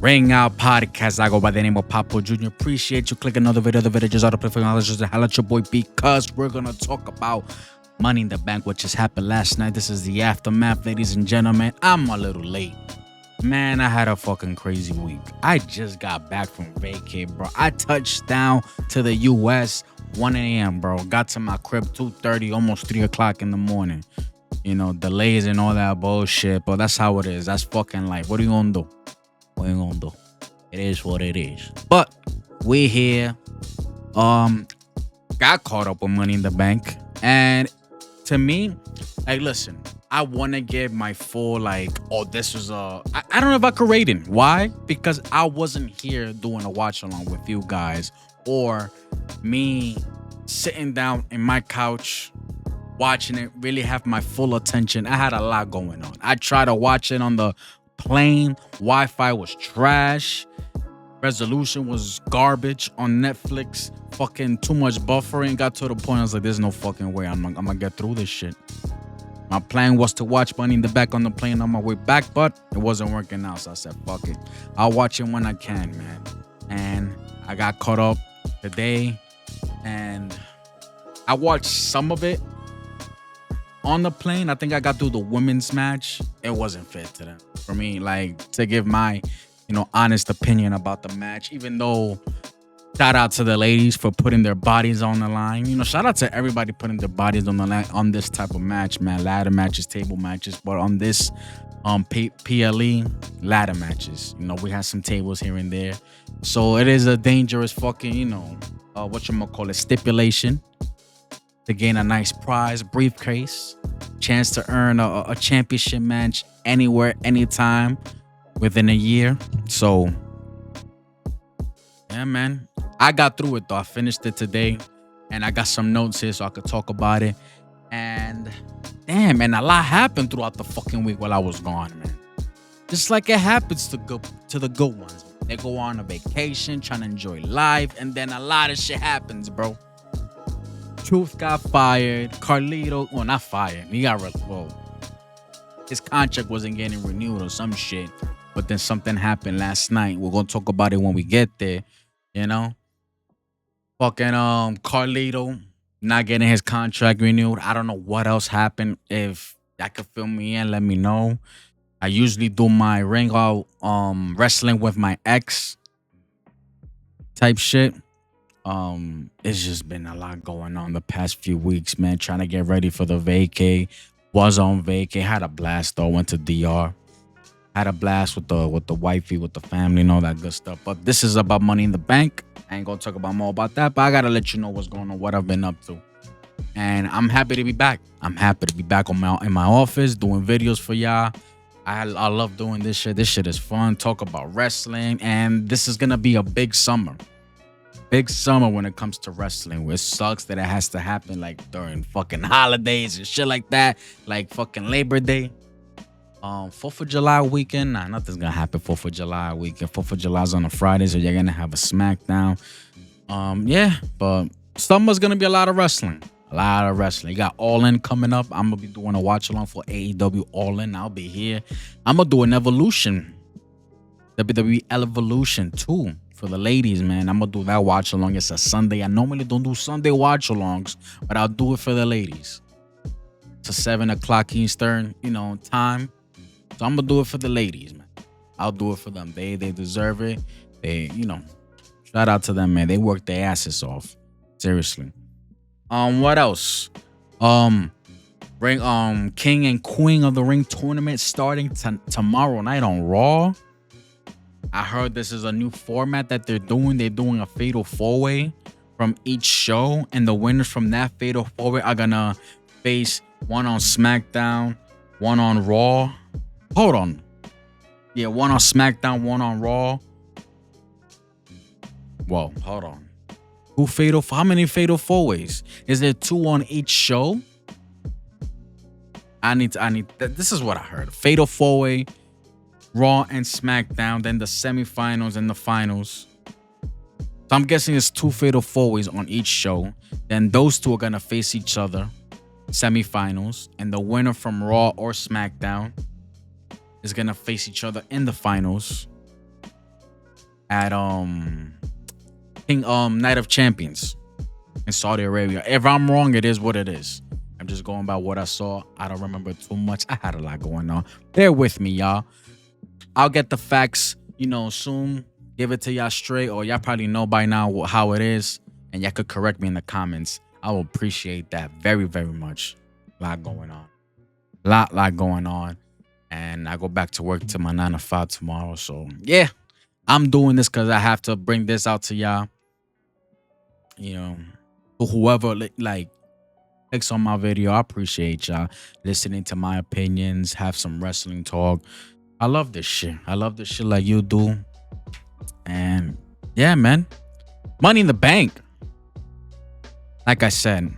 Ringout podcast. I go by the name of Papo Jr. Appreciate you clicking another video. The video just out of play for knowledge. Just holla at your boy because we're gonna talk about Money in the Bank, which just happened last night. This is the aftermath, ladies and gentlemen. I'm a little late. Man, I had a fucking crazy week. I just got back from vacay, bro. I touched down to the US 1 a.m., bro. Got to my crib 2:30, almost 3 o'clock in the morning. You know, delays and all that bullshit, but that's how it is. That's fucking life. What are you gonna do? What you gonna do? It is what it is. But we here. Got caught up with Money in the Bank, and to me, like, listen, I want to give my full this was I don't know if I could rate it. Why? Because I wasn't here doing a watch along with you guys, or me sitting down in my couch watching it. Really have my full attention. I had a lot going on. I tried to watch it on the plane. Wi-Fi was trash. Resolution was garbage on Netflix. Fucking too much buffering. Got to the point I was like, there's no fucking way I'm gonna get through this shit. My plan was to watch Money in the Bank on the plane on my way back, but it wasn't working out. So I said, fuck it. I'll watch it when I can, man. And I got caught up today, and I watched some of it on the plane. I think I got through the women's match. It wasn't fit to them. For me, to give my, honest opinion about the match, even though shout out to the ladies for putting their bodies on the line. Shout out to everybody putting their bodies on the line on this type of match, man. Ladder matches, table matches, but on this PLE ladder matches, we had some tables here and there. So it is a dangerous fucking, stipulation to gain a nice prize, briefcase, chance to earn a championship match anywhere, anytime within a year. So, yeah, man. I got through it, though. I finished it today, and I got some notes here so I could talk about it. And, damn, man, a lot happened throughout the fucking week while I was gone, man. Just like it happens to the good ones. They go on a vacation, trying to enjoy life, and then a lot of shit happens, bro. Truth got fired. Carlito, well, not fired. He got his contract wasn't getting renewed or some shit. But then something happened last night. We're gonna talk about it when we get there. Fucking Carlito not getting his contract renewed. I don't know what else happened. If that could fill me in, let me know. I usually do my Ringout wrestling with my ex type shit. It's just been a lot going on the past few weeks, man. Trying to get ready for the vacay. Was on vacay. Had a blast though. Went to DR. Had a blast with the wifey, with the family, and all that good stuff. But this is about Money in the Bank. I ain't gonna talk about more about that, but I gotta let you know what's going on, what I've been up to. And I'm happy to be back. I'm happy to be back in my office doing videos for y'all. I love doing this shit. This shit is fun. Talk about wrestling, and this is gonna be a big summer. Big summer when it comes to wrestling. It sucks that it has to happen during fucking holidays and shit like that, like fucking Labor Day. 4th of July weekend. Nah, nothing's gonna happen 4th of July weekend. 4th of July's on a Friday, so you're gonna have a SmackDown. Yeah, but summer's gonna be a lot of wrestling. A lot of wrestling. You got All In coming up. I'm gonna be doing a watch along for AEW All In. I'll be here. I'm gonna do an Evolution. WWE Evolution 2 for the ladies, man. I'm gonna do that watch along. It's a Sunday. I normally don't do Sunday watch alongs, but I'll do it for the ladies. It's a 7 o'clock Eastern, time. So I'm gonna do it for the ladies, man. I'll do it for them. They deserve it. They, shout out to them, man. They work their asses off. Seriously. What else? Ring King and Queen of the Ring tournament starting tomorrow night on Raw. I heard this is a new format that they're doing. They're doing a fatal four-way from each show, and the winners from that fatal four-way are gonna face one on SmackDown, one on Raw. Hold on. Yeah, one on SmackDown, one on Raw. Whoa, hold on. How many fatal four-ways? Is there 2 on each show? This is what I heard. Fatal four-way, Raw and SmackDown, then the semifinals and the finals. So I'm guessing it's 2 fatal four-ways on each show. Then those 2 are gonna face each other, semifinals, and the winner from Raw or SmackDown is gonna face each other in the finals. at King Night of Champions in Saudi Arabia. If I'm wrong, it is what it is. I'm just going by what I saw. I don't remember too much. I had a lot going on. Bear with me, y'all. I'll get the facts, soon. Give it to y'all straight, or y'all probably know by now how it is, and y'all could correct me in the comments. I will appreciate that very, very much. Lot going on. Lot going on. And I go back to work to my 9 to 5 tomorrow. So yeah, I'm doing this because I have to bring this out to y'all. To whoever like clicks on my video, I appreciate y'all listening to my opinions, have some wrestling talk. I love this shit. I love this shit like you do. And yeah, man. Money in the Bank. Like I said,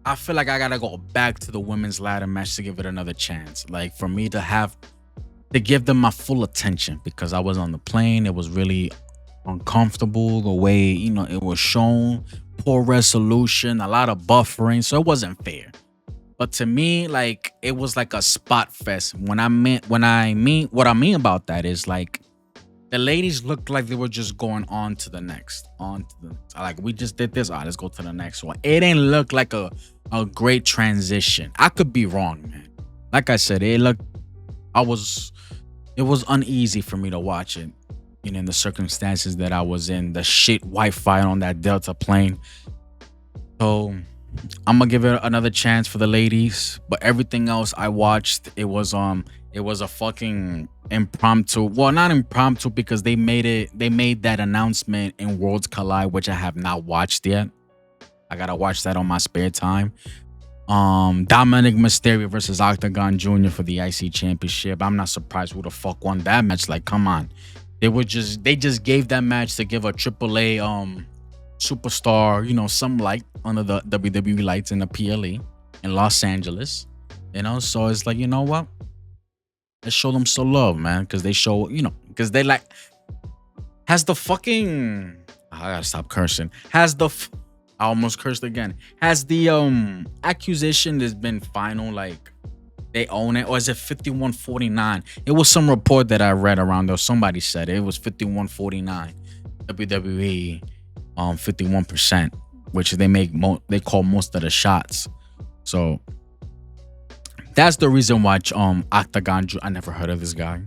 I feel like I gotta go back to the women's ladder match to give it another chance. Like for me to give them my full attention, because I was on the plane. It was really uncomfortable the way, it was shown. Poor resolution, a lot of buffering, so it wasn't fair. But to me, like, it was like a spot fest. What I mean about that is, like, the ladies looked like they were just going on to the next. Like, we just did this. All right, let's go to the next one. It didn't look like a great transition. I could be wrong, man. Like I said, it was uneasy for me to watch it. In the circumstances that I was in, the shit Wi-Fi on that Delta plane. So I'm gonna give it another chance for the ladies. But everything else I watched, it was a fucking impromptu. Well, not impromptu, because they made that announcement in Worlds Collide, which I have not watched yet. I gotta watch that on my spare time. Dominic Mysterio versus Octagon Jr. for the IC Championship. I'm not surprised who the fuck won that match. Like, come on. They just gave that match to give a AAA superstar, some light under the WWE lights in the PLE in Los Angeles. So it's like, you know what? Let's show them some love, man. Because they show, because they like, has the fucking, I gotta stop cursing. I almost cursed again. Has the accusation that's been final, like, they own it, or is it 51-49? It was some report that I read around there. Somebody said it was 51-49. WWE 51%, which they call most of the shots. So that's the reason why Octagon, I never heard of this guy.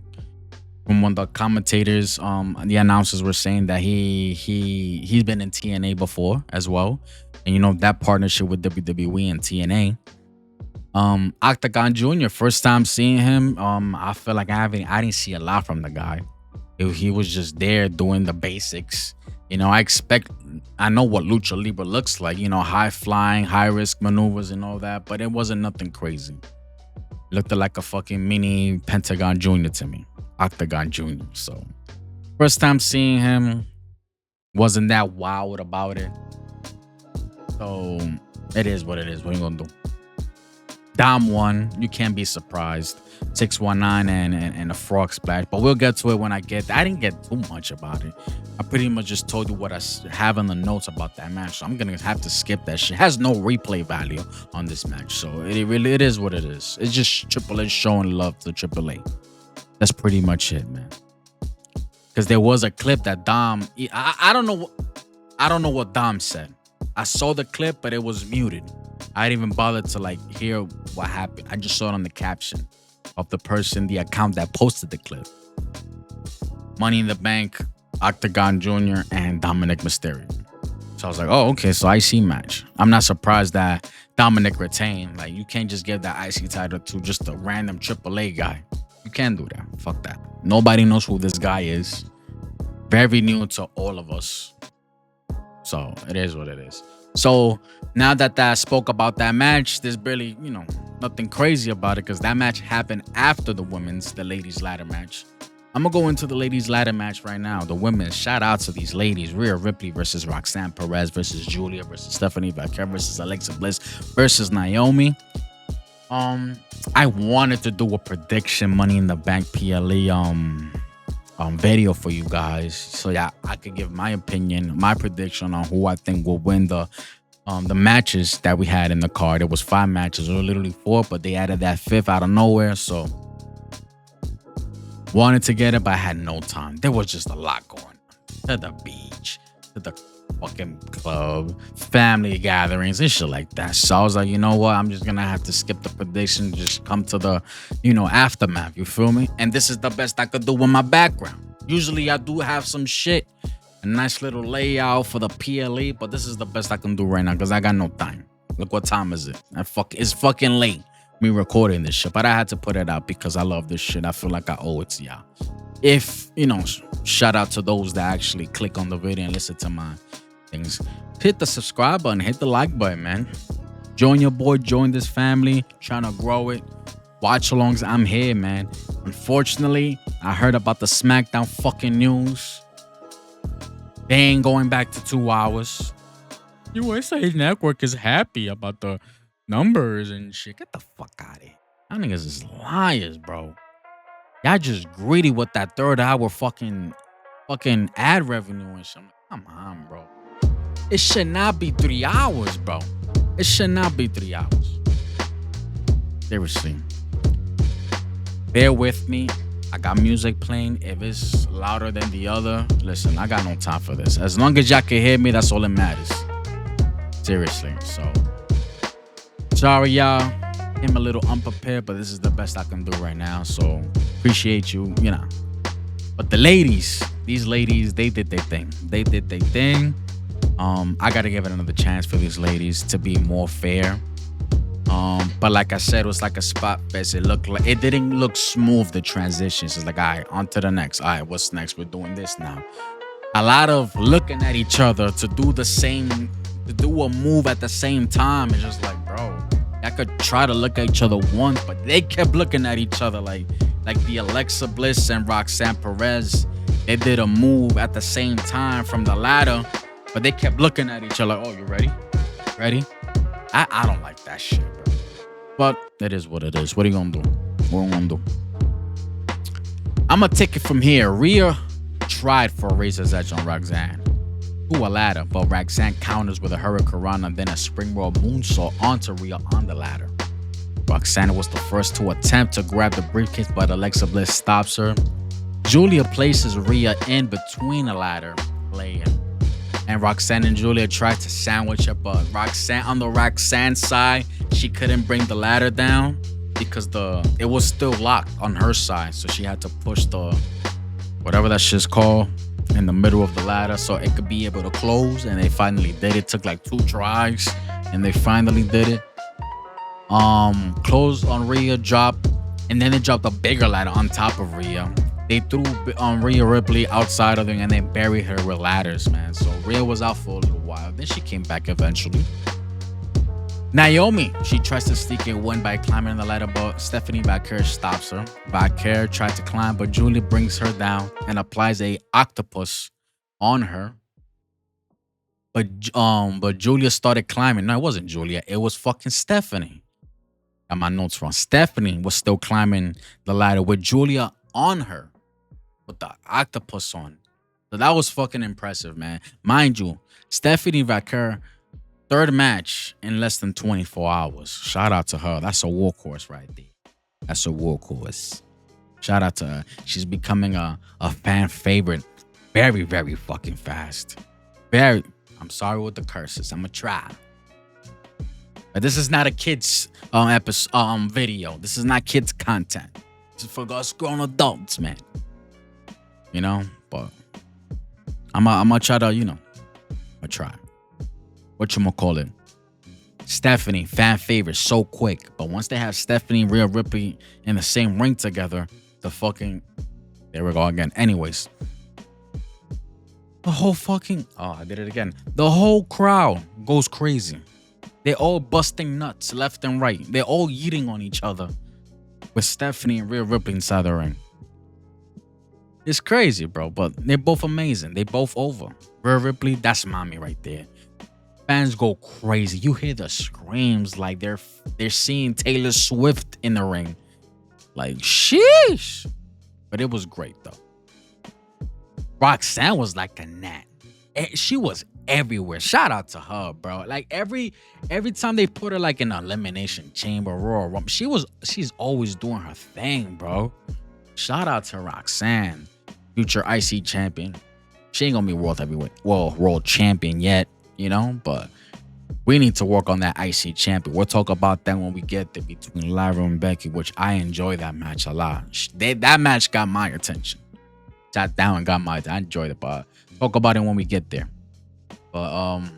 From one of the commentators, the announcers were saying that he's been in TNA before as well, and that partnership with WWE and TNA. Octagon Jr., first time seeing him, I feel like I didn't see a lot from the guy. He was just there doing the basics. I know what Lucha Libre looks like, high flying, high risk maneuvers and all that, but it wasn't nothing crazy. Looked like a fucking mini Pentagon Jr. to me. Octagon Jr. So first time seeing him, wasn't that wowed about it. So it is what it is. What are you gonna do? Dom won. You can't be surprised. 619 and a frog splash. But we'll get to it when I get there. I didn't get too much about it. I pretty much just told you what I have in the notes about that match. So I'm going to have to skip that shit. It has no replay value on this match. So it is what it is. It's just Triple H showing love to Triple H. That's pretty much it, man. Because there was a clip that Dom... I don't know what Dom said. I saw the clip, but it was muted. I didn't even bother to hear what happened. I just saw it on the caption of the account that posted the clip. Money in the Bank, Octagon Jr. and Dominic Mysterio. So I was like, oh, okay, so IC match. I'm not surprised that Dominic retained. Like, you can't just give that IC title to just a random AAA guy. You can't do that. Fuck that. Nobody knows who this guy is. Very new to all of us. So it is what it is. So now that I spoke about that match, there's barely, nothing crazy about it, because that match happened after the ladies ladder match. I'm going to go into the ladies ladder match right now. The women's, shout out to these ladies. Rhea Ripley versus Roxanne Perez versus Julia versus Stephanie Vaquer versus Alexa Bliss versus Naomi. I wanted to do a prediction Money in the Bank PLE video for you guys, so yeah, I could give my opinion, my prediction on who I think will win the matches that we had in the card. It was 5 matches, or literally 4, but they added that 5th out of nowhere. So wanted to get it, but I had no time. There was just a lot going on. to the beach, to the fucking club, family gatherings and shit like that. So I was like, you know what? I'm just gonna have to skip the prediction, just come to the, aftermath. You feel me? And this is the best I could do with my background. Usually I do have some shit, a nice little layout for the PLE, but this is the best I can do right now because I got no time. Look what time is it? It's fucking late. Me recording this shit, but I had to put it out because I love this shit. I feel like I owe it to y'all. If shout out to those that actually click on the video and listen to my things. Hit the subscribe button, hit the like button, man. Join your boy, join this family, trying to grow it. Watch alongs, I'm here, man. Unfortunately, I heard about the SmackDown fucking news. They ain't going back to 2 hours. USA Network is happy about the numbers and shit. Get the fuck out of here. Y'all niggas is liars, bro. Y'all just greedy with that 3rd hour fucking ad revenue and shit. Come on, bro. It should not be 3 hours, bro. It should not be 3 hours. Seriously. Bear with me. I got music playing. If it's louder than the other, listen, I got no time for this. As long as y'all can hear me, that's all that matters. Seriously. So, sorry, y'all. I'm a little unprepared, but this is the best I can do right now. So, appreciate you, But the ladies, these ladies, they did their thing. I gotta give it another chance for these ladies to be more fair. But like I said, it was like a spot fest. It didn't look smooth, the transitions. It's like, all right, on to the next. All right, what's next? We're doing this now. A lot of looking at each other to do a move at the same time. It's just like, bro, I could try to look at each other once, but they kept looking at each other like the Alexa Bliss and Roxanne Perez. They did a move at the same time from the ladder, but they kept looking at each other like, oh, you ready? Ready? I don't like that shit, bro. But it is what it is. What are you gonna do? What are you gonna do? I'm gonna take it from here. Rhea tried for a razor's edge on Roxanne to a ladder, but Roxanne counters with a hurricanrana and then a springboard moonsault onto Rhea on the ladder. Roxanne was the first to attempt to grab the briefcase, but Alexa Bliss stops her. Julia places Rhea in between the ladder, laying. And Roxanne and Julia tried to sandwich her, but on the Roxanne side, she couldn't bring the ladder down because it was still locked on her side. So she had to push the, whatever that shit's called, in the middle of the ladder so it could be able to close. And they finally did it. It took like 2 tries and they finally did it. Closed on Rhea, dropped, and then they dropped a bigger ladder on top of Rhea. They threw Rhea Ripley outside of them and they buried her with ladders, man. So Rhea was out for a little while. Then she came back eventually. Naomi, she tries to sneak a win by climbing the ladder, but Stephanie Vaquer stops her. Vaquer tried to climb, but Julia brings her down and applies a octopus on her. But Julia started climbing. No, it wasn't Julia. It was fucking Stephanie. Got my notes wrong. Stephanie was still climbing the ladder with Julia on her with the octopus on. So that was fucking impressive, man. Mind you, Stephanie Vaquer, 3rd match in less than 24 hours. Shout out to her. That's a workhorse right there. That's a workhorse. Shout out to her. She's becoming a fan favorite very, very fucking fast. I'm sorry with the curses. I'm gonna try. But this is not a kids video. This is not kids content. This is for us grown adults, man. But I'm gonna try to, I try. Whatchamacallit? Stephanie, fan favorite, so quick. But once they have Stephanie and Rhea Ripley in the same ring together, there we go again. Anyways, the whole I did it again. The whole crowd goes crazy. They're all busting nuts left and right. They're all eating on each other with Stephanie and Rhea Ripley inside the ring. It's crazy, bro, but they're both amazing. They both over. Rhea Ripley, that's mommy right there. Fans go crazy. You hear the screams like they're seeing Taylor Swift in the ring. Like, sheesh. But it was great, though. Roxanne was like a gnat. She was everywhere. Shout out to her, bro. Like every time they put her like in an elimination chamber, Royal Rumble, she's always doing her thing, bro. Shout out to Roxanne, future IC champion. She ain't gonna be world heavyweight, well, world champion yet, you know. But we need to work on that IC champion. We'll talk about that when we get there between Lyra and Becky, which I enjoy that match a lot. That match got my attention. Sat down and got my. I enjoyed it, but talk about it when we get there. But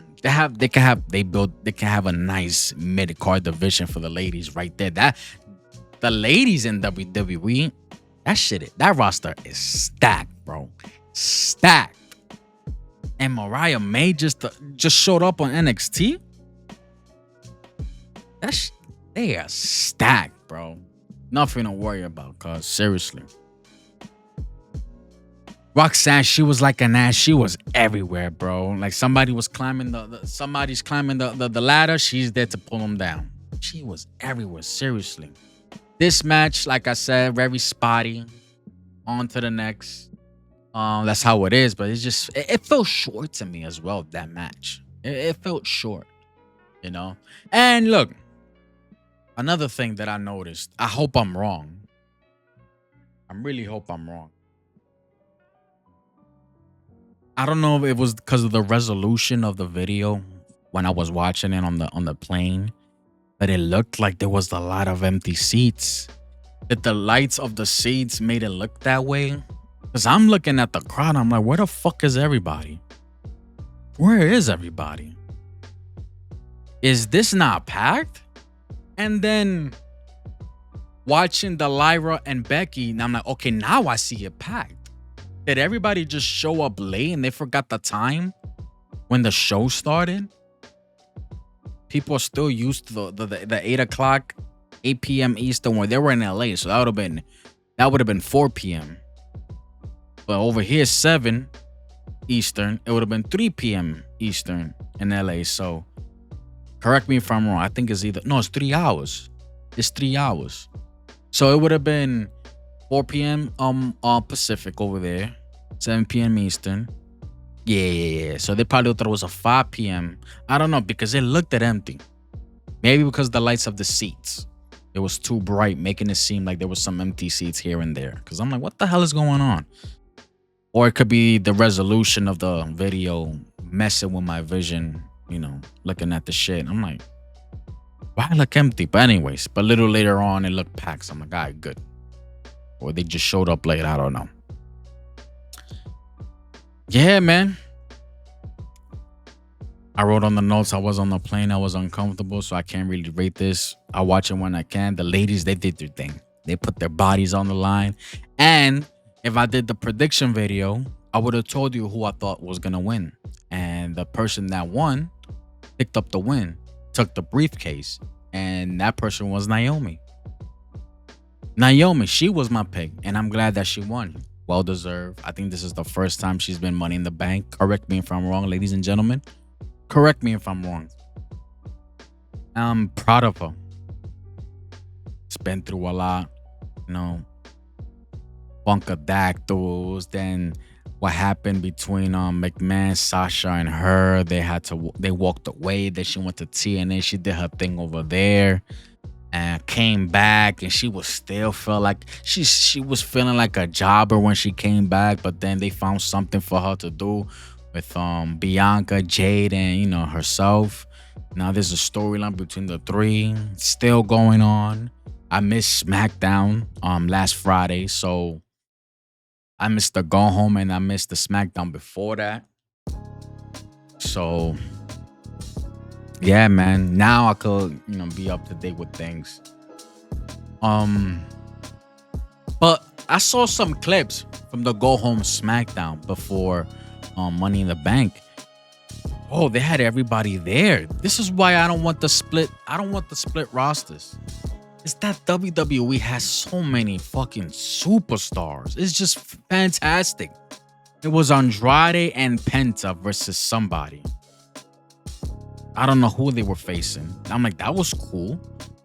they can have a nice mid card division for the ladies right there. That the ladies in WWE, that roster is stacked, bro, stacked. And Mariah May just showed up on NXT. They are stacked, bro. Nothing to worry about, cause seriously. Roxanne, she was like an ass. She was everywhere, bro. Like somebody's climbing the ladder. She's there to pull them down. She was everywhere, seriously. This match, like I said, very spotty. On to the next. That's how it is, but it felt short to me as well, that match. It felt short, you know? And look, another thing that I noticed, I hope I'm wrong. I really hope I'm wrong. I don't know if it was because of the resolution of the video when I was watching it on the plane, but it looked like there was a lot of empty seats. That the lights of the seats made it look that way. Because I'm looking at the crowd, I'm like, where the fuck is everybody? Where is everybody? Is this not packed? And then watching the Lyra and Becky, and I'm like, okay, now I see it packed. Did everybody just show up late and they forgot the time when the show started? People are still used to the 8 o'clock, 8 p.m. Eastern, where they were in LA. So that would have been 4 p.m. But over here, 7 Eastern, it would have been 3 p.m. Eastern in LA. So correct me if I'm wrong. I think it's it's 3 hours. It's 3 hours. So it would have been 4 p.m. Pacific over there, 7 p.m. Eastern. Yeah. So they probably thought it was a 5 p.m. I don't know, because it looked empty. Maybe because the lights of the seats, it was too bright, making it seem like there was some empty seats here and there. Because I'm like, what the hell is going on? Or it could be the resolution of the video messing with my vision, you know, looking at the shit. I'm like, why it look empty? But anyways, but a little later on, it looked packed. So I'm like, all right, good. Or they just showed up late. I don't know. Yeah, man. I wrote on the notes. I was on the plane. I was uncomfortable, so I can't really rate this. I watch it when I can. The ladies, they did their thing. They put their bodies on the line. And if I did the prediction video, I would have told you who I thought was going to win. And the person that won picked up the win, took the briefcase. And that person was Naomi. Naomi, she was my pick, and I'm glad that she won. Well deserved. I think this is the first time she's been Money in the Bank. Correct me if I'm wrong, ladies and gentlemen. Correct me if I'm wrong. I'm proud of her. She's been through a lot, you know. Funkadactyls, then what happened between McMahon, Sasha, and her. They walked away. Then she went to TNA. She did her thing over there. And came back, and she was still felt like she was feeling like a jobber when she came back. But then they found something for her to do with Bianca, Jade, and herself. Now there's a storyline between the three still going on. I missed SmackDown last Friday, so I missed the go home and I missed the SmackDown before that. So yeah, man. Now I could, be up to date with things. But I saw some clips from the Go Home SmackDown before Money in the Bank. Oh, they had everybody there. This is why I don't want the split. I don't want the split rosters. It's that WWE has so many fucking superstars. It's just fantastic. It was Andrade and Penta versus somebody. I don't know who they were facing. I'm like, that was cool.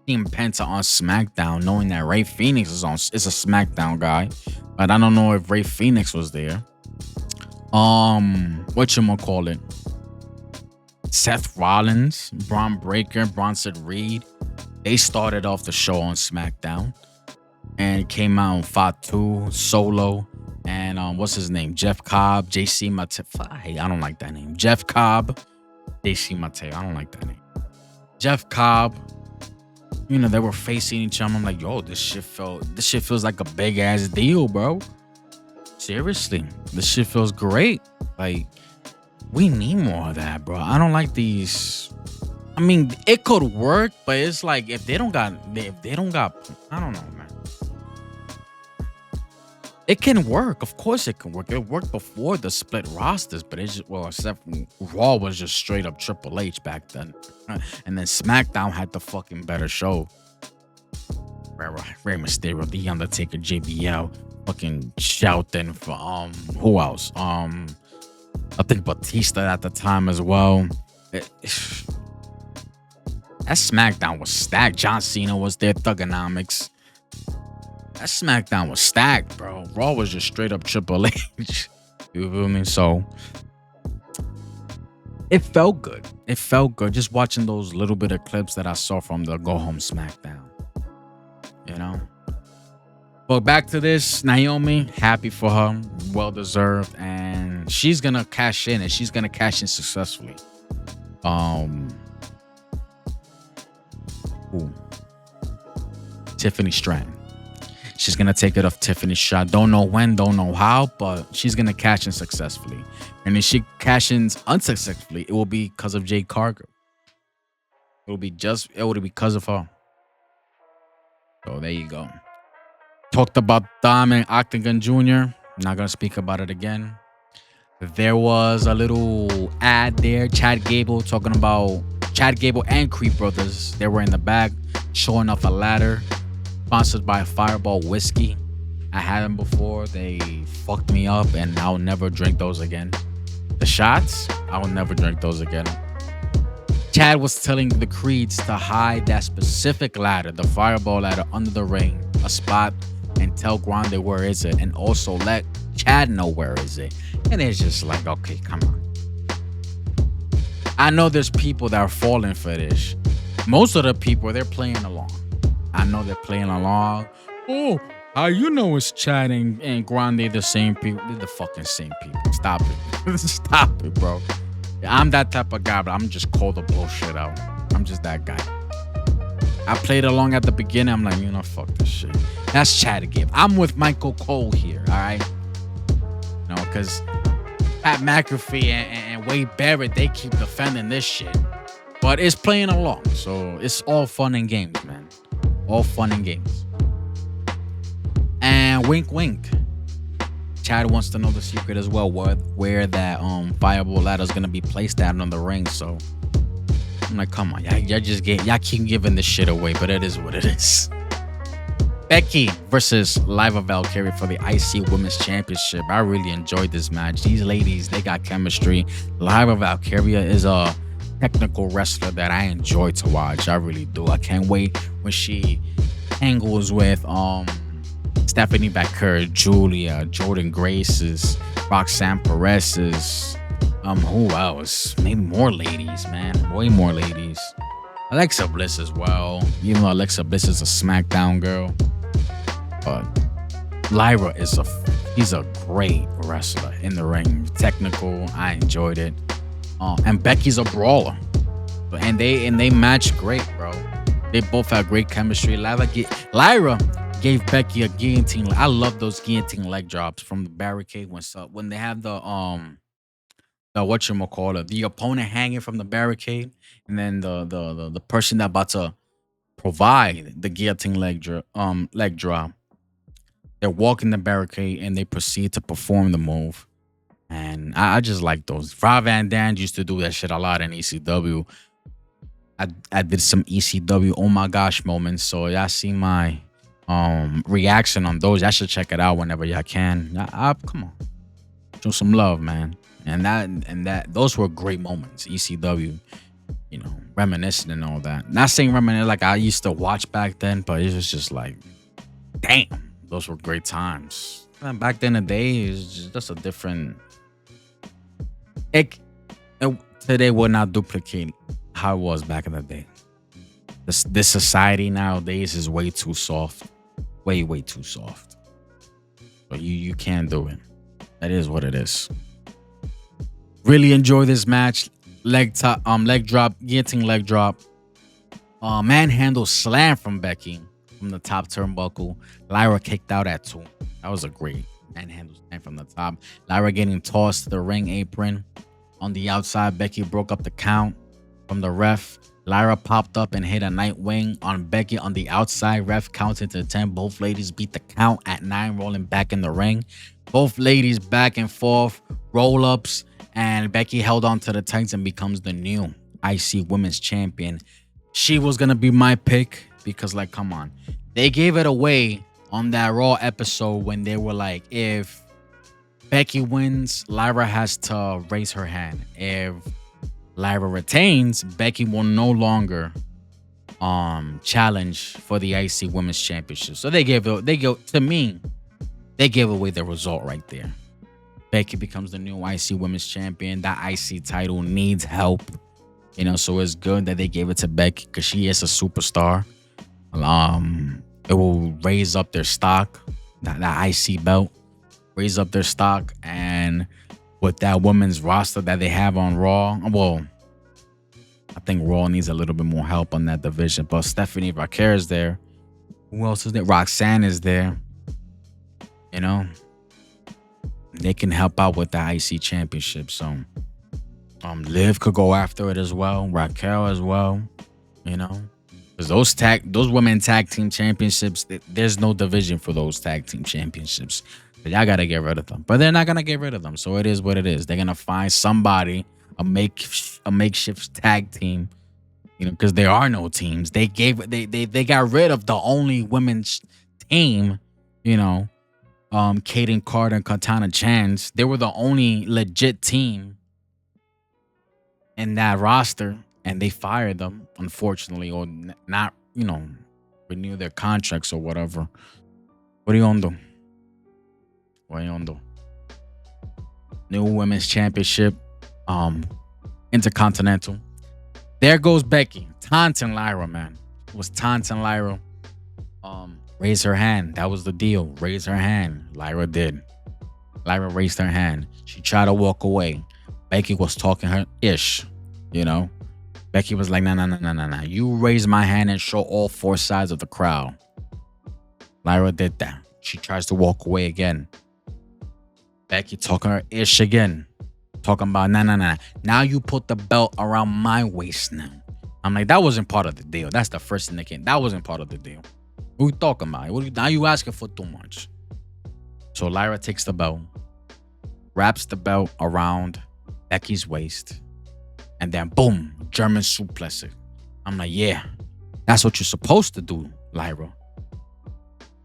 Seeing Penta on SmackDown, knowing that Rey Fenix is a SmackDown guy, but I don't know if Rey Fenix was there. Whatchamacallit? Seth Rollins, Braun Breaker, Bronson Reed. They started off the show on SmackDown and came out and Fatu, Solo. and what's his name? Jeff Cobb, JC Mateo. Hey, I don't like that name. Jeff Cobb, JC Mateo. I don't like that name. Jeff Cobb. They were facing each other. I'm like, yo, this shit feels like a big ass deal, bro. Seriously, this shit feels great. Like, we need more of that, bro. I don't like these. I mean, it could work, but it's like if they don't got, I don't know, man. It can work. Of course it can work. It worked before the split rosters, but it's just, well, except Raw was just straight up Triple H back then. And then SmackDown had the fucking better show. Rey Mysterio, The Undertaker, JBL, fucking shouting for who else? I think Batista at the time as well. That SmackDown was stacked. John Cena was there, Thugonomics. That SmackDown was stacked, bro. Raw was just straight up Triple H. You feel me? So it felt good. It felt good just watching those little bit of clips that I saw from the Go Home SmackDown. But back to this, Naomi, happy for her, well deserved, and she's gonna cash in, and she's gonna cash in successfully. Tiffany Stratton. She's gonna take it off Tiffany Stratton. Don't know when, don't know how, but she's gonna cash in successfully. And if she cash in unsuccessfully, it will be because of Jade Cargill. It will be because of her. So there you go. Talked about Dom and Octagon Jr. Not gonna speak about it again. There was a little ad there. Chad Gable and Creed Brothers. They were in the back showing off a ladder. Sponsored by Fireball Whiskey. I had them before. They fucked me up, and I'll never drink those again. The shots, I will never drink those again. Chad was telling the Creeds to hide that specific ladder, the Fireball ladder, under the ring, a spot, and tell Grande where is it, and also let Chad know where is it. And it's just like, okay, come on. I know there's people that are falling for this. Most of the people, they're playing along. I know they're playing along. Oh, how you know it's Chad and Grande the same people? They're the fucking same people. Stop it. Stop it, bro. I'm that type of guy, but I'm just call the bullshit out. I'm just that guy. I played along at the beginning. I'm like, fuck this shit. That's Chad again. I'm with Michael Cole here, all right? Because Pat McAfee and Wade Barrett, they keep defending this shit. But it's playing along, so it's all fun and games, man. All fun and games. And wink, wink. Chad wants to know the secret as well, where that Fireball ladder is gonna be placed at on the ring. So I'm like, come on, y'all keep giving this shit away, but it is what it is. Becky versus Liva Valkyria for the IC Women's Championship. I really enjoyed this match. These ladies, they got chemistry. Liva Valkyria is a technical wrestler that I enjoy to watch. I really do. I can't wait when she angles with Stephanie Baker, Julia, Jordan Grace's, Roxanne Perez's, who else? Maybe more ladies, man. Way more ladies. Alexa Bliss as well. Even though Alexa Bliss is a SmackDown girl. But Lyra he's a great wrestler in the ring. Technical. I enjoyed it. And Becky's a brawler. And they match great, bro. They both have great chemistry. Lyra gave Becky a guillotine. I love those guillotine leg drops from the barricade when they have the whatchamacallit, the opponent hanging from the barricade, and then the person that about to provide the guillotine leg drop. They're walking the barricade and they proceed to perform the move. And I just like those. Rob Van Dam used to do that shit a lot in ECW. I did some ECW oh my gosh moments. So y'all see my reaction on those. Y'all should check it out whenever y'all can. Come on. Show some love, man. And that those were great moments. ECW, reminiscing and all that. Not saying reminiscing like I used to watch back then, but it was just like, damn, those were great times. And back then the day is just a different. Today will not duplicate how it was back in the day. This society nowadays is way too soft. Way too soft. So you can't do it. That is what it is. Really enjoy this match. Leg drop, guillotine leg drop. Manhandle slam from Becky from the top turnbuckle. Lyra kicked out at 2. That was a great manhandle slam from the top. Lyra getting tossed to the ring apron. On the outside, Becky broke up the count from the ref. Lyra popped up and hit a Nightwing on Becky on the outside. Ref counted to 10. Both ladies beat the count at 9, rolling back in the ring. Both ladies back and forth, roll-ups, and Becky held on to the tights and becomes the new IC Women's Champion. She was going to be my pick because, like, come on. They gave it away on that Raw episode when they were like, if Becky wins, Lyra has to raise her hand. If Lyra retains, Becky will no longer challenge for the IC Women's Championship. So they gave away the result right there. Becky becomes the new IC Women's Champion. That IC title needs help. So it's good that they gave it to Becky because she is a superstar. It will raise up their stock. That IC belt raise up their stock, and with that women's roster that they have on Raw, well, I think Raw needs a little bit more help on that division. But Stephanie Vaquer is there. Who else is there? Roxanne is there. They can help out with the IC championship. So Liv could go after it as well. Raquel as well. Because those women tag team championships, there's no division for those tag team championships. But y'all gotta get rid of them. But they're not gonna get rid of them. So it is what it is. They're gonna find somebody, a makeshift tag team. Because there are no teams. They got rid of the only women's team. Kaden Carter and Katana Chance. They were the only legit team in that roster, and they fired them, unfortunately, or not, renew their contracts or whatever. What are you gonna do? New Women's Championship, Intercontinental. There goes Becky, taunting Lyra, man. It was taunting Lyra. Raise her hand. That was the deal. Raise her hand. Lyra did. Lyra raised her hand. She tried to walk away. Becky was talking her ish, Becky was like, nah. You raise my hand and show all 4 sides of the crowd. Lyra did that. She tries to walk away again. Becky talking her ish again. Talking about, nah. Now you put the belt around my waist now. I'm like, that wasn't part of the deal. That's the first thing that came. That wasn't part of the deal. What are you talking about? Now you asking for too much. So Lyra takes the belt, wraps the belt around Becky's waist, and then boom, German suplex it. I'm like, yeah, that's what you're supposed to do, Lyra.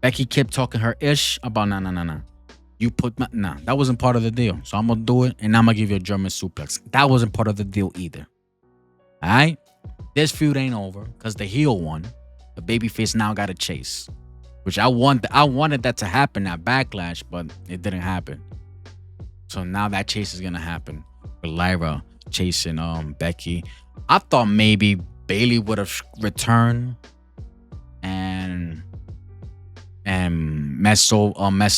Becky kept talking her ish about nah. You put that wasn't part of the deal. So I'm gonna do it, and I'm gonna give you a German suplex. That wasn't part of the deal either. All right, this feud ain't over because the heel won. The babyface now got a chase, which I wanted that to happen at Backlash, but it didn't happen. So now that chase is gonna happen with Lyra chasing Becky. I thought maybe Bayley would have returned and mess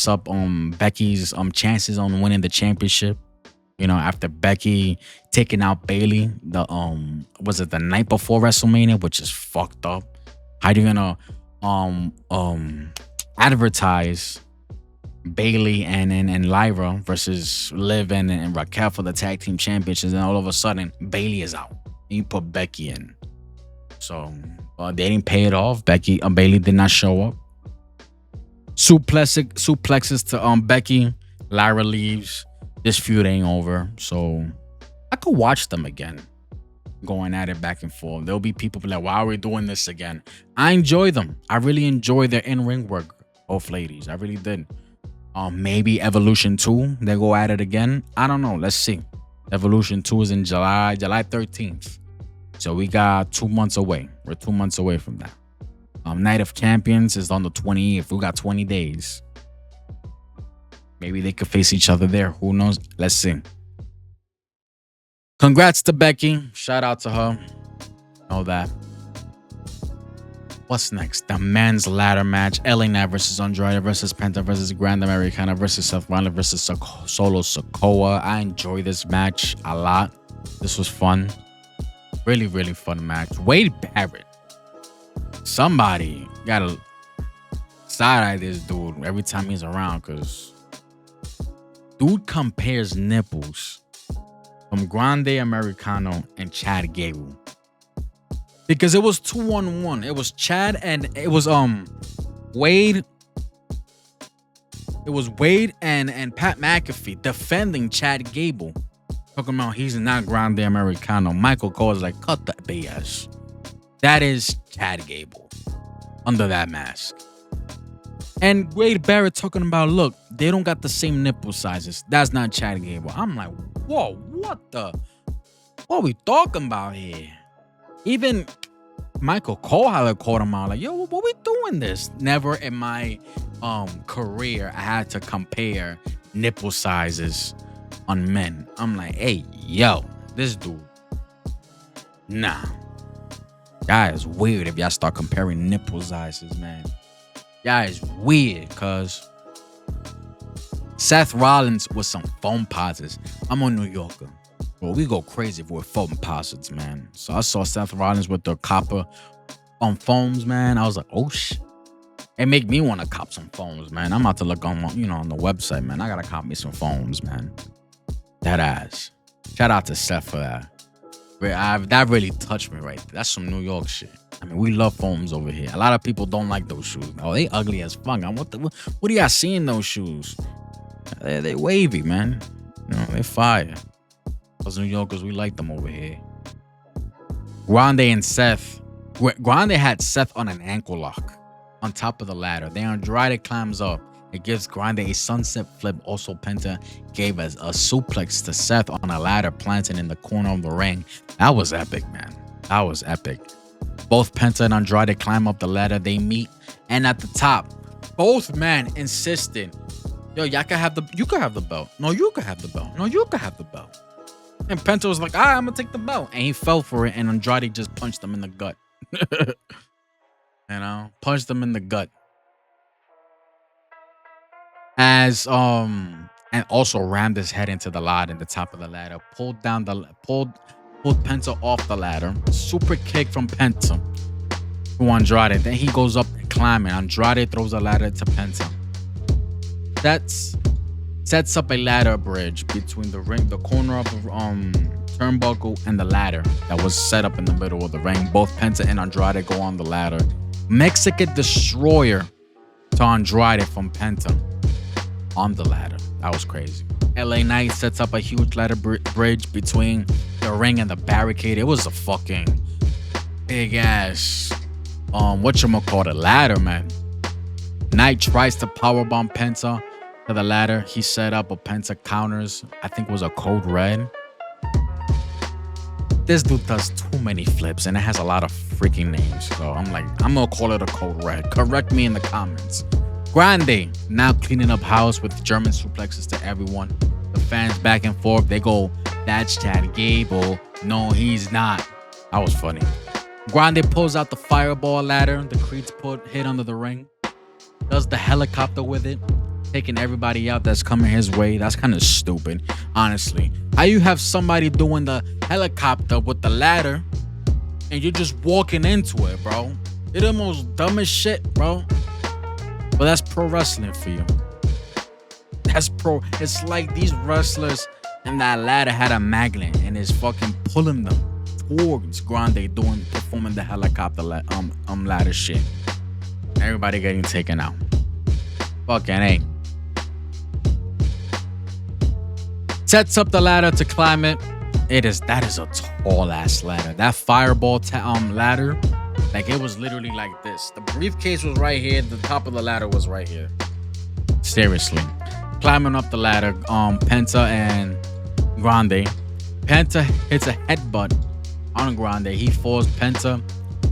up Becky's chances on winning the championship. After Becky taking out Bayley, was it the night before WrestleMania, which is fucked up. How are you gonna advertise Bayley and Lyra versus Liv and Raquel for the tag team championships, and all of a sudden Bayley is out. You put Becky in. So they didn't pay it off. Bayley did not show up. Suplexes to Becky. Lyra leaves. This feud ain't over. So I could watch them again, going at it back and forth. There'll be people like, why are we doing this again? I enjoy them. I really enjoy their in-ring work, both ladies. I really did. Maybe Evolution 2, they go at it again. I don't know. Let's see. Evolution 2 is in July 13th. So we got 2 months away. We're 2 months away from that. Night of Champions is on the 28th. We got 20 days. Maybe they could face each other there. Who knows? Let's see. Congrats to Becky. Shout out to her. Know that. What's next? The men's ladder match: LA Knight versus Andrade versus Penta versus Grand Americana versus Seth Rollins versus Solo Sokoa. I enjoy this match a lot. This was fun. Really, really fun match. Wade Barrett. Somebody gotta side eye this dude every time he's around, because dude compares nipples from Grande Americano and Chad Gable. Because it was 2-on-1. It was Chad and it was Wade. It was Wade and Pat McAfee defending Chad Gable. Talking about he's not Grande Americano. Michael Cole is like, cut the BS. That is Chad Gable under that mask. And Wade Barrett talking about, look, they don't got the same nipple sizes. That's not Chad Gable. I'm like, whoa, what are we talking about here? Even Michael Cole had called him out like, yo, what we doing this? Never in my career I had to compare nipple sizes on men. I'm like, hey, yo, this dude, nah. Y'all is weird if y'all start comparing nipple sizes, man. Y'all is weird, cuz Seth Rollins with some foam posits. I'm a New Yorker. Bro, we go crazy with foam posits, man. So I saw Seth Rollins with the copper on foams, man. I was like, oh shit. It make me want to cop some foams, man. I'm about to look on, on the website, man. I gotta cop me some foams, man. That ass. Shout out to Seth for that. That really touched me right there. That's some New York shit. I mean, we love foams over here. A lot of people don't like those shoes. Oh, they ugly as fuck. What do y'all see in those shoes? They wavy, man. They fire. Us New Yorkers, we like them over here. Grande and Seth. Grande had Seth on an ankle lock on top of the ladder. Then Andrade climbs up. It gives Grande a sunset flip. Also, Penta gave us a suplex to Seth on a ladder planted in the corner of the ring. That was epic, man. That was epic. Both Penta and Andrade climb up the ladder. They meet, and at the top, both men insisted, yo, you could have the belt. No, you could have the belt. No, you could have the belt. And Penta was like, all right, I'm gonna take the belt. And he fell for it, and Andrade just punched him in the gut. Punched him in the gut. And also rammed his head into the ladder in the top of the ladder, pulled Penta off the ladder. Super kick from Penta to Andrade. Then he goes up and climbing. Andrade throws a ladder to Penta. Sets up a ladder bridge between the ring, the corner of the turnbuckle, and the ladder that was set up in the middle of the ring. Both Penta and Andrade go on the ladder. Mexican Destroyer to Andrade from Penta on the ladder. That was crazy. LA Knight sets up a huge ladder bridge between the ring and the barricade. It was a fucking big ass whatchamacallit ladder, man. Knight tries to powerbomb Penta to the ladder. He set up a Penta counters. I think it was a code red. This dude does too many flips and it has a lot of freaking names. So I'm gonna call it a code red. Correct me in the comments. Grande now cleaning up house with German suplexes to everyone. The fans back and forth. They go, that's Chad Gable. No, he's not. That was funny. Grande pulls out the fireball ladder the Creeds hid under the ring. Does the helicopter with it, taking everybody out that's coming his way. That's kind of stupid, honestly. How you have somebody doing the helicopter with the ladder and you're just walking into it, bro? You're the most dumbest shit, bro. But that's pro wrestling for you. It's like these wrestlers and that ladder had a magnet and is fucking pulling them towards Grande performing the helicopter ladder shit. Everybody getting taken out. Fucking A. Sets up the ladder to climb it. That is a tall ass ladder. That fireball ladder, like it was literally like this. The briefcase was right here. The top of the ladder was right here. Seriously. Climbing up the ladder, Penta and Grande. Penta hits a headbutt on Grande. He falls Penta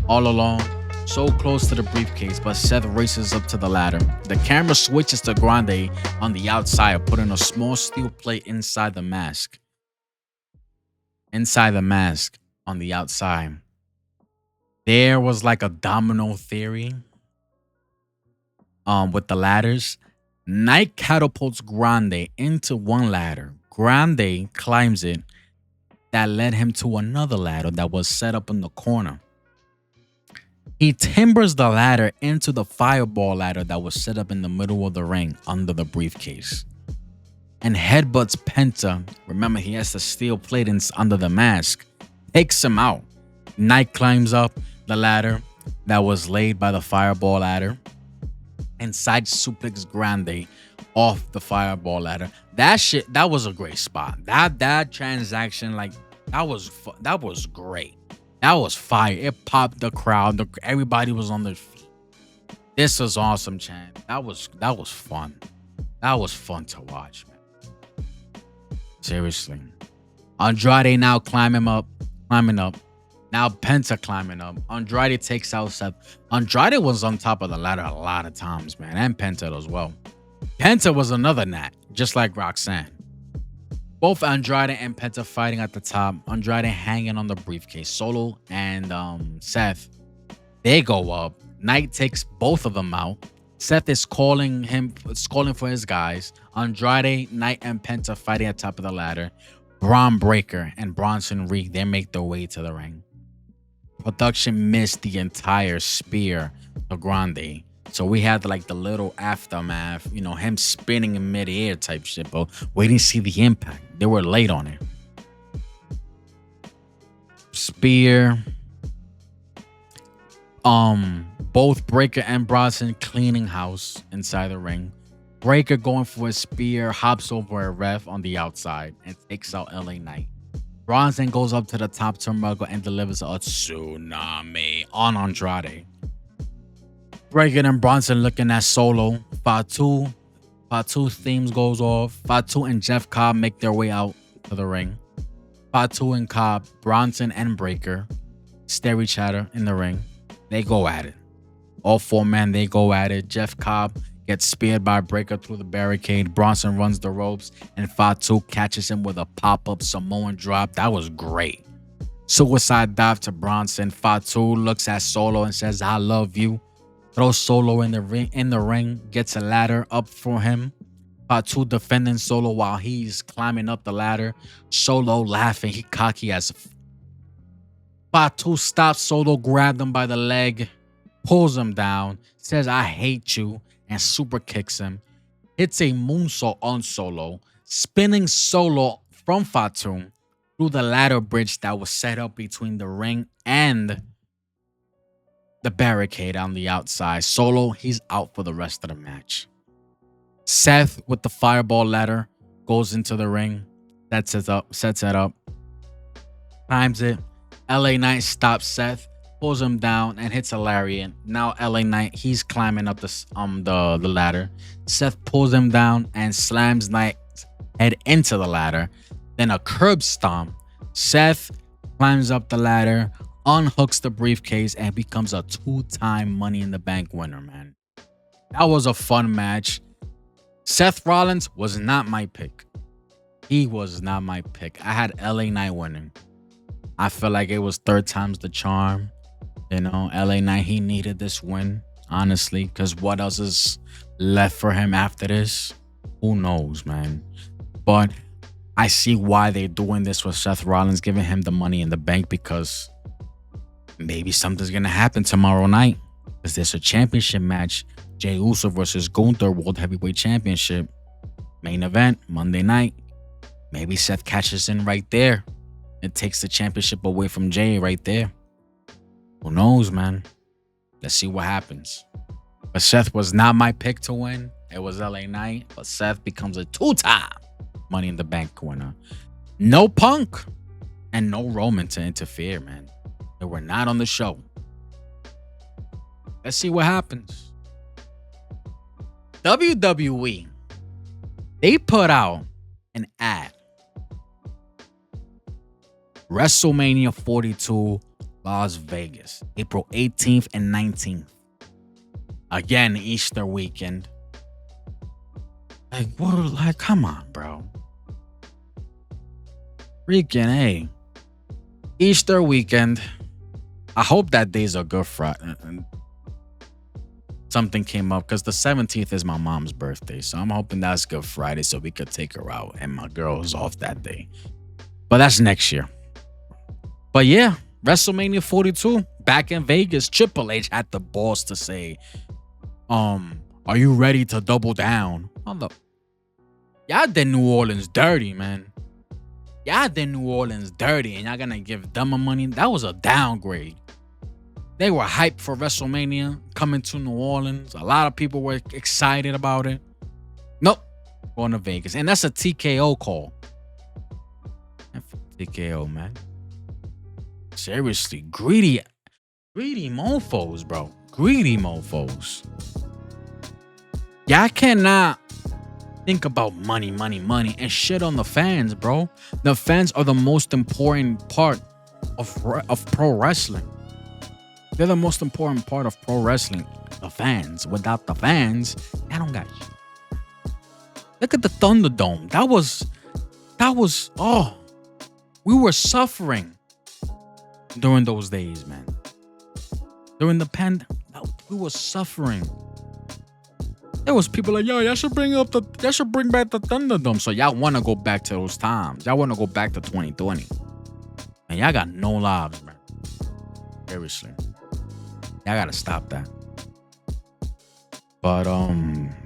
all along, so close to the briefcase, but Seth races up to the ladder. The camera switches to Grande on the outside, putting a small steel plate inside the mask. Inside the mask on the outside. There was like a domino theory with the ladders. Knight catapults Grande into one ladder. Grande climbs it. That led him to another ladder that was set up in the corner. He timbers the ladder into the fireball ladder that was set up in the middle of the ring under the briefcase. And headbutts Penta. Remember, he has the steel plate under the mask. Takes him out. Knight climbs up the ladder that was laid by the fireball ladder and side suplex Grande off the fireball ladder. That was a great spot. That transaction, like that was great. That was fire. It popped the crowd. Everybody was on their feet. This was awesome, Chan. That was fun. That was fun to watch, man. Seriously. Andrade now climbing up. Now Penta climbing up. Andrade takes out Seth. Andrade was on top of the ladder a lot of times, man. And Penta as well. Penta was another Nat, just like Roxanne. Both Andrade and Penta fighting at the top. Andrade hanging on the briefcase. Solo and Seth, they go up. Knight takes both of them out. Seth is calling for his guys. Andrade, Knight, and Penta fighting at top of the ladder. Braun Breaker and Bronson Reed, they make their way to the ring. Production missed the entire spear to Grande. So we had like the little aftermath, him spinning in midair type shit, but we didn't see the impact. They were late on it. Spear. Both Breaker and Bronson cleaning house inside the ring. Breaker going for a spear, hops over a ref on the outside and takes out LA Knight. Bronson goes up to the top turnbuckle and delivers a tsunami on Andrade. Breaker and Bronson looking at Solo. Fatu themes goes off. Fatu and Jeff Cobb make their way out to the ring. Fatu and Cobb, Bronson and Breaker stare each other in the ring. They go at it. All four men, they go at it. Jeff Cobb gets speared by Breaker through the barricade. Bronson runs the ropes and Fatu catches him with a pop-up Samoan drop. That was great. Suicide dive to Bronson. Fatu looks at Solo and says, "I love you." Throws Solo in the ring, gets a ladder up for him. Fatu defending Solo while he's climbing up the ladder. Solo laughing, he cocky as Fatu stops Solo, grabbed him by the leg, pulls him down, says, "I hate you," and super kicks him. Hits a moonsault on Solo, spinning Solo from Fatu through the ladder bridge that was set up between the ring and the barricade on the outside. Solo, he's out for the rest of the match. Seth with the fireball ladder goes into the ring, sets it up, climbs it. LA Knight stops Seth, pulls him down, and hits a lariat. Now LA Knight, he's climbing up the ladder. Seth pulls him down and slams Knight's head into the ladder. Then a curb stomp. Seth climbs up the ladder, unhooks the briefcase, and becomes a 2-time Money in the Bank winner, man. That was a fun match. Seth Rollins was not my pick. He was not my pick. I had LA Knight winning. I feel like it was third time's the charm. LA Knight, he needed this win, honestly, because what else is left for him after this? Who knows, man? But I see why they're doing this with Seth Rollins, giving him the Money in the Bank, because maybe something's going to happen tomorrow night, because there's a championship match. Jey Uso versus Gunther, World Heavyweight Championship. Main event, Monday night. Maybe Seth catches in right there. It takes the championship away from Jey right there. Who knows, man? Let's see what happens. But Seth was not my pick to win. It was LA Knight. But Seth becomes a 2-time Money in the Bank winner. No Punk and no Roman to interfere, man. They were not on the show. Let's see what happens. WWE, they put out an ad. WrestleMania 42, Las Vegas, April 18th and 19th. Again, Easter weekend. Come on, bro. Freaking A. Easter weekend. I hope that day's a good Friday. Something came up because the 17th is my mom's birthday. So I'm hoping that's Good Friday so we could take her out and my girl is off that day. But that's next year. But yeah, WrestleMania 42 back in Vegas. Triple H had the balls to say, are you ready to double down? Y'all did New Orleans dirty, man. Y'all did New Orleans dirty and y'all gonna give them a money? That was a downgrade. They were hyped for WrestleMania coming to New Orleans. A lot of people were excited about it. Nope. Going to Vegas. And that's a TKO call. TKO, man. Seriously. Greedy mofos, bro. Greedy mofos. Y'all cannot think about money, and shit on the fans, bro. The fans are the most important part of pro wrestling. They're the most important part of pro wrestling. The fans. Without the fans, I don't got you. Look at the Thunderdome. That was, we were suffering during those days, man. During the pandemic, we were suffering. There was people like, yo, y'all should bring back the Thunderdome. So y'all want to go back to those times. Y'all want to go back to 2020. And y'all got no lives, man. Seriously. Y'all gotta stop that. But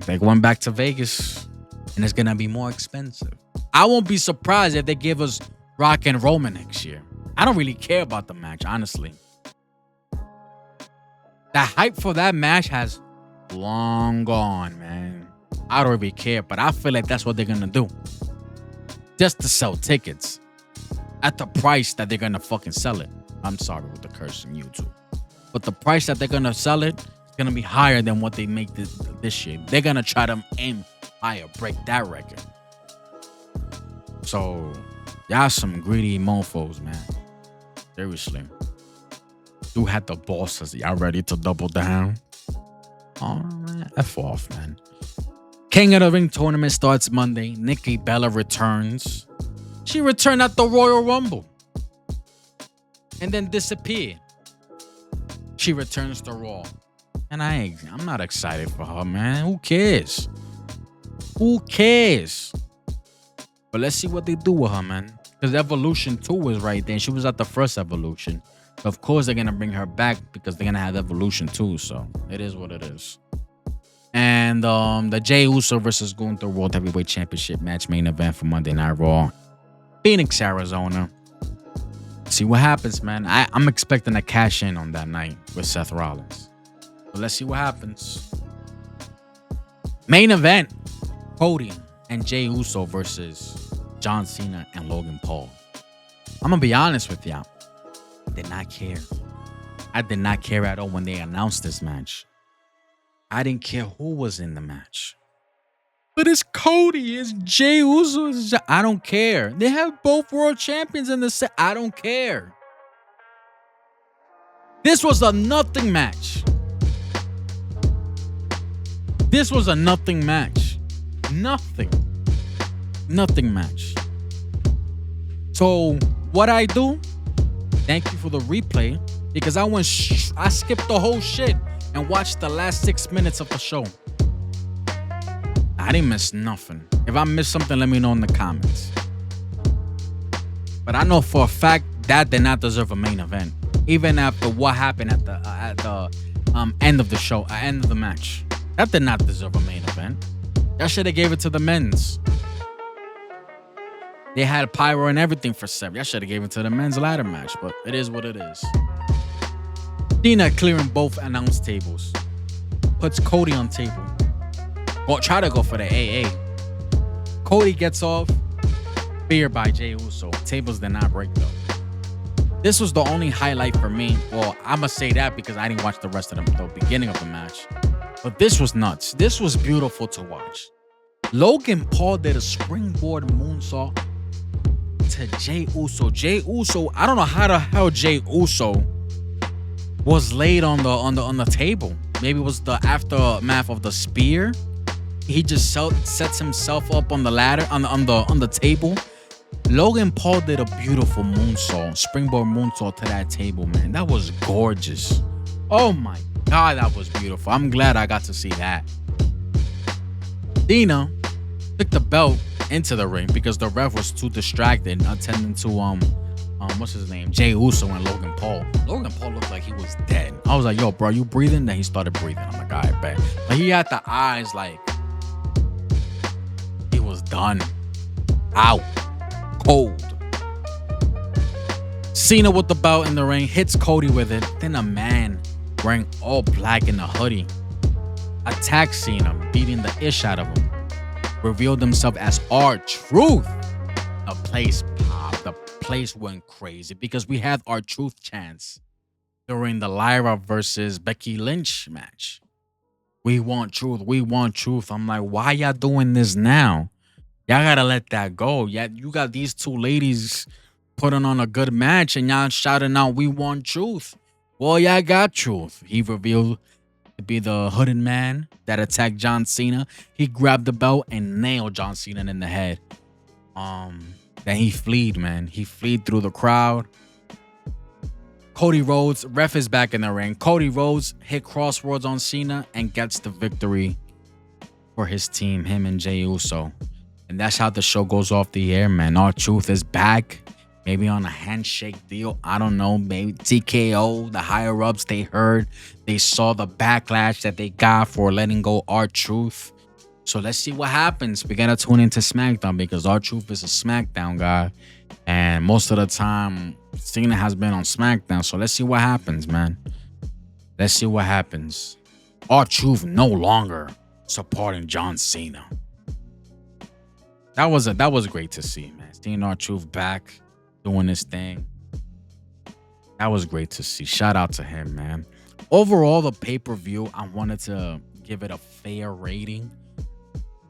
they went back to Vegas and it's gonna be more expensive. I won't be surprised if they give us Rock and Roman next year. I don't really care about the match, honestly. The hype for that match has long gone, man. I don't really care, but I feel like that's what they're gonna do. Just to sell tickets at the price that they're gonna fucking sell it. I'm sorry with the curse on YouTube. But the price that they're going to sell it is going to be higher than what they make this year. They're going to try to aim higher, break that record. So, y'all some greedy mofos, man. Seriously. You had the bosses. Y'all ready to double down? Oh, man. F off, man. King of the Ring tournament starts Monday. Nikki Bella returns. She returned at the Royal Rumble. And then disappeared. She returns to Raw. And I'm not excited for her, man. Who cares? Who cares? But let's see what they do with her, man. Because Evolution 2 is right there. She was at the first Evolution. Of course, they're going to bring her back because they're going to have Evolution 2. So, it is what it is. And the Jey Uso versus Gunther World Heavyweight Championship match main event for Monday Night Raw. Phoenix, Arizona. See what happens, man. I'm expecting a cash in on that night with Seth Rollins. But let's see what happens. Main event. Cody and Jey Uso versus John Cena and Logan Paul. I'm going to be honest with y'all. I did not care. I did not care at all when they announced this match. I didn't care who was in the match. But it's Cody, it's Jey Uso. I don't care. They have both world champions in the set. I don't care. This was a nothing match. This was a nothing match. Nothing match. So what I do? Thank you for the replay because I skipped the whole shit and watched the last 6 minutes of the show. I didn't miss nothing. If I missed something, let me know in the comments. But I know for a fact that did not deserve a main event, even after what happened at the end of the show, end of the match. That did not deserve a main event. Y'all should have gave it to the men's. They had pyro and everything for 7. Y'all should have gave it to the men's ladder match, but it is what it is. Cena clearing both announced tables. Puts Cody on table. Or try to go for the AA. Cody gets off. Fear by Jey Uso. Tables did not break though. This was the only highlight for me. Well, I'm going to say that because I didn't watch the rest of the beginning of the match. But this was nuts. This was beautiful to watch. Logan Paul did a springboard moonsault to Jey Uso. Jey Uso, I don't know how the hell Jey Uso was laid on the table. Maybe it was the aftermath of the spear. He just sets himself up on the ladder on the table, Logan Paul did a beautiful moonsault, springboard moonsault to that table, man. That was gorgeous. Oh my God, that was beautiful. I'm glad I got to see that. Cena took the belt into the ring because the ref was too distracted attending to what's his name, Jey Uso and Logan Paul. Logan Paul looked like he was dead. I was like, yo, bro, you breathing? Then he started breathing. I'm like, all right, bet. But he had the eyes like he was done, out, cold. Cena with the belt in the ring hits Cody with it. Then a man wearing all black in a hoodie attacks Cena, beating the ish out of him. Revealed himself as R-Truth. The place popped. The place went crazy because we had R-Truth chants during the Lyra versus Becky Lynch match. We want truth. We want truth. I'm like, why y'all doing this now? Y'all gotta let that go. Yeah, you got these two ladies putting on a good match and y'all shouting out, we want truth. Well, y'all got truth. He revealed to be the hooded man that attacked John Cena. He grabbed the belt and nailed John Cena in the head. Then he fled, man. He fled through the crowd. Cody Rhodes, ref is back in the ring. Cody Rhodes hit crossroads on Cena and gets the victory for his team, him and Jey Uso. And that's how the show goes off the air, man. R-Truth is back. Maybe on a handshake deal. I don't know. Maybe TKO, the higher ups, they heard. They saw the backlash that they got for letting go R-Truth. So let's see what happens. We got to tune into SmackDown because R-Truth is a SmackDown guy. And most of the time, Cena has been on SmackDown. So let's see what happens, man. Let's see what happens. R-Truth no longer supporting John Cena. That was great to see, man. Seeing R-Truth back, doing this thing. That was great to see. Shout out to him, man. Overall, the pay-per-view, I wanted to give it a fair rating.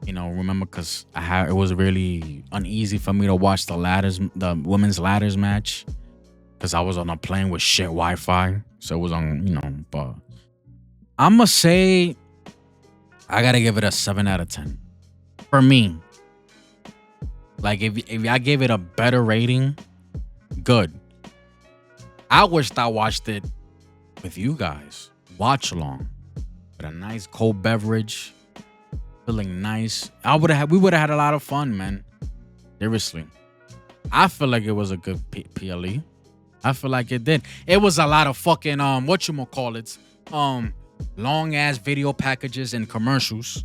You know, remember, because it was really uneasy for me to watch the women's ladders match because I was on a plane with shit Wi-Fi. So it was on, you know, but I'm going to say I got to give it a 7 out of 10. For me. Like, if I gave it a better rating, good. I wished I watched it with you guys. Watch along. With a nice cold beverage. Feeling nice. We would have had a lot of fun, man. Seriously. I feel like it was a good PLE. I feel like it did. It was a lot of fucking whatchamacallits. Long ass video packages and commercials.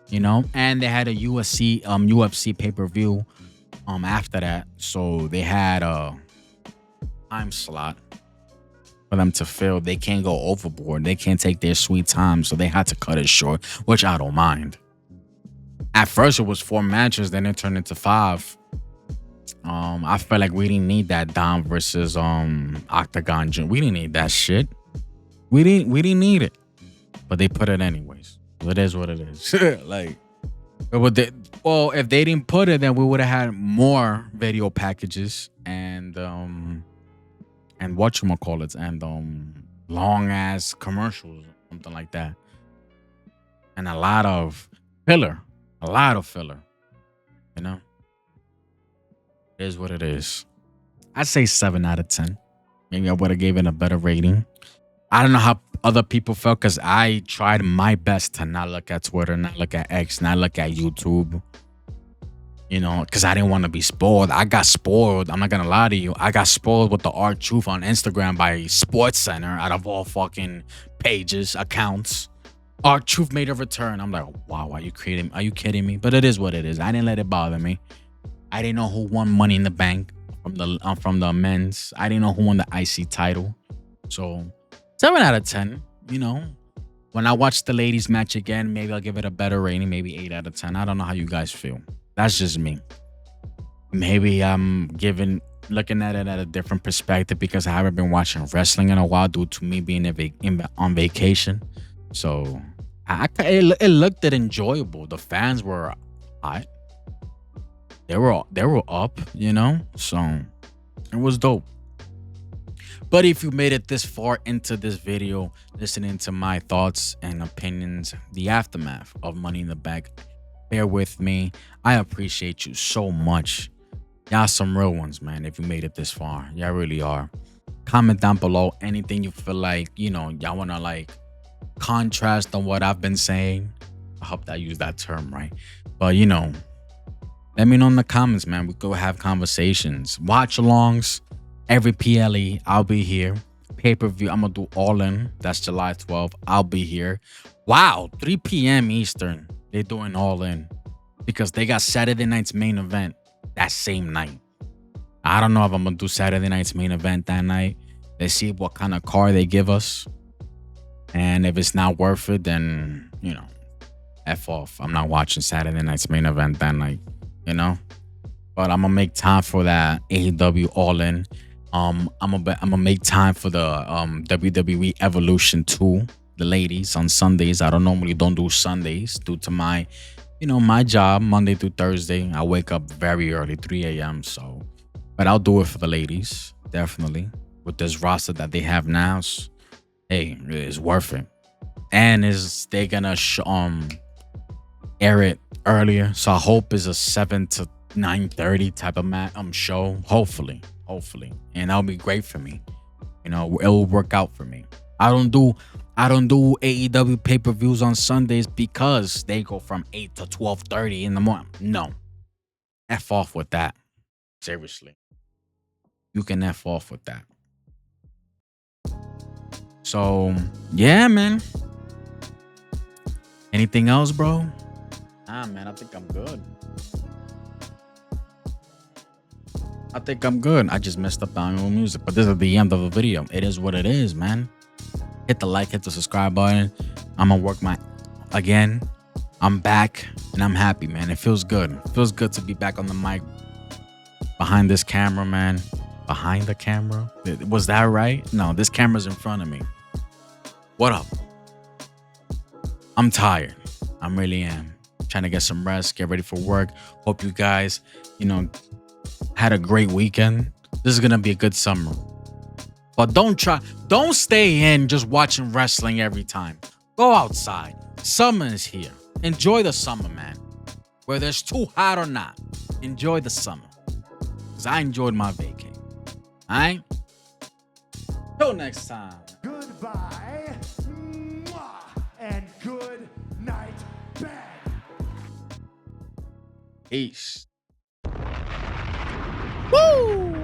You know, and they had a UFC pay-per-view after that. So they had a time slot for them to fill. They can't go overboard. They can't take their sweet time. So they had to cut it short, which I don't mind. At first it was 4 matches, then it turned into 5. I felt like we didn't need that Dom versus Octagon. We didn't need that shit. We didn't need it. But they put it anyways. It is what it is. Like, if they didn't put it, then we would have had more video packages and whatchamacallits and long ass commercials, something like that. And a lot of filler. You know? It is what it is. I'd say 7 out of 10. Maybe I would have gave it a better rating. I don't know how other people felt because I tried my best to not look at Twitter, not look at X, not look at YouTube. You know, because I didn't want to be spoiled. I got spoiled. I'm not going to lie to you. I got spoiled with the R-Truth on Instagram by SportsCenter out of all fucking pages, accounts. R-Truth made a return. I'm like, wow, are you kidding me? But it is what it is. I didn't let it bother me. I didn't know who won Money in the Bank from the men's. I didn't know who won the IC title. So 7 out of 10, you know. When I watch the ladies match again, maybe I'll give it a better rating, maybe 8 out of 10. I don't know how you guys feel. That's just me. Maybe I'm looking at it at a different perspective because I haven't been watching wrestling in a while due to me being on vacation. So it looked enjoyable. The fans were hot. They were up, you know. So it was dope. But if you made it this far into this video, listening to my thoughts and opinions, the aftermath of Money in the Bank, bear with me. I appreciate you so much. Y'all some real ones, man. If you made it this far, y'all really are. Comment down below anything you feel like, y'all wanna like contrast on what I've been saying. I hope that I use that term right. But let me know in the comments, man. We go have conversations. Watch alongs. Every PLE, I'll be here. Pay-per-view, I'm gonna do all in. That's July 12th. I'll be here. Wow, 3 p.m. Eastern. They're doing all in. Because they got Saturday night's main event that same night. I don't know if I'm gonna do Saturday night's main event that night. Let's see what kind of car they give us. And if it's not worth it, then F off. I'm not watching Saturday night's main event that night, But I'm gonna make time for that AEW All In. I'm gonna make time for the WWE Evolution 2, the ladies on Sundays. I don't do Sundays due to my my job Monday through Thursday. I wake up very early, 3 a.m. But I'll do it for the ladies, definitely. With this roster that they have now, hey, it's worth it. And they're gonna air it earlier, so I hope it's a 7 to 9:30 type of show. Hopefully, and that'll be great for me. It'll work out for me. I don't do AEW pay-per-views on Sundays because they go from 8 to 12:30 in the morning. No, F off with that. Seriously, you can F off with that. So yeah, man. Anything else, bro? Nah, man, I think I'm good. I just messed up on own music, but this is the end of the video. It is what it is, man. Hit the like, hit the subscribe button. I'm gonna work again. I'm back and I'm happy, man. It feels good. It feels good to be back on the mic behind this camera, man. Behind the camera? Was that right? No, this camera's in front of me. What up? I'm tired. I really am. Trying to get some rest, get ready for work. Hope you guys, had a great weekend. This is gonna be a good summer. But don't stay in just watching wrestling every time. Go outside. Summer is here. Enjoy the summer, man. Whether it's too hot or not, enjoy the summer. Because I enjoyed my vacation. All right? Till next time. Goodbye. Mwah, and good night, bang. Peace. Woo!